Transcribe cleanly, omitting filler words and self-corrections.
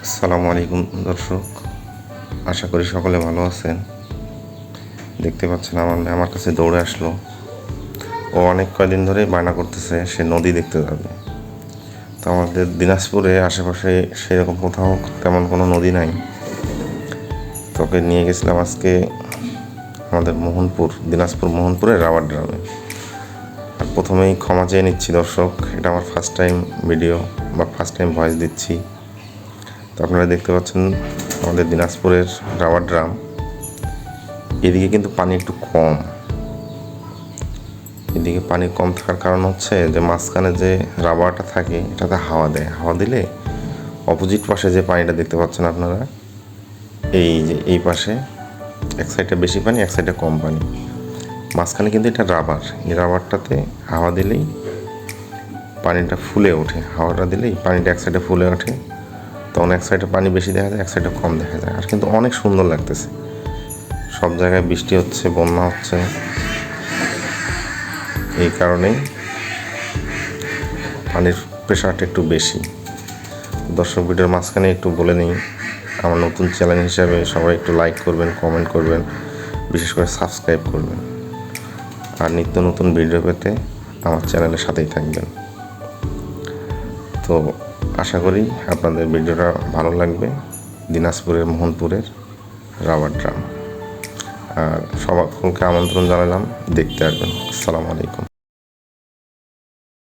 আসসালামু আলাইকুম দর্শক, আশা করি সকলে ভালো আছেন। দেখতে পাচ্ছেন আমার কাছে দৌড়ে আসলো। ও অনেক কয়দিন ধরেই বায়না করতেছে সে নদী দেখতে যাবে। তো আমাদের দিনাজপুরে আশেপাশে সেরকম কোথাও তেমন কোনো নদী নাই। তোকে নিয়ে গেছিলাম আজকে আমাদের দিনাজপুর মোহনপুরের রাবার গ্রামে। আর প্রথমেই ক্ষমা চেয়ে নিচ্ছি দর্শক, এটা আমার ফার্স্ট টাইম ভিডিও বা ফার্স্ট টাইম ভয়েস দিচ্ছি। তো আপনারা দেখতে পাচ্ছেন আমাদের দিনাজপুরের রাবার ড্রাম, এদিকে কিন্তু পানি একটু কম। এদিকে পানি কম থাকার কারণ হচ্ছে যে মাঝখানে যে রাবারটা থাকে এটাতে হাওয়া দেয়, হাওয়া দিলে অপোজিট পাশে যে পানিটা দেখতে পাচ্ছেন আপনারা, এই পাশে এক সাইডে বেশি পানি, এক সাইডে কম পানি, মাঝখানে কিন্তু এটা রাবার। এই রাবারটাতে হাওয়া দিলেই পানিটা ফুলে ওঠে, হাওয়াটা দিলেই পানিটা এক সাইডে ফুলে ওঠে। তখন এক সাইডে পানি বেশি দেখা যায়, এক সাইডে কম দেখা যায়। আর কিন্তু অনেক সুন্দর লাগতেছে। সব জায়গায় বৃষ্টি হচ্ছে, বন্যা হচ্ছে, এই কারণেই পানির প্রেশারটা একটু বেশি। দর্শক, ভিডিওর মাঝখানে একটু বলে নিই, আমার নতুন চ্যানেল হিসাবে সবাই একটু লাইক করবেন, কমেন্ট করবেন, বিশেষ করে সাবস্ক্রাইব করবেন। আর নিত্য নতুন ভিডিও পেতে আমার চ্যানেলের সাথেই থাকবেন। তো আশা করি আপনাদের ভিডিওটা ভালো লাগবে। দিনাজপুরের মোহনপুরের রাবার ড্রাম। আর সকলকে আমন্ত্রণ জানালাম, দেখতে আসবেন। আসসালামু আলাইকুম।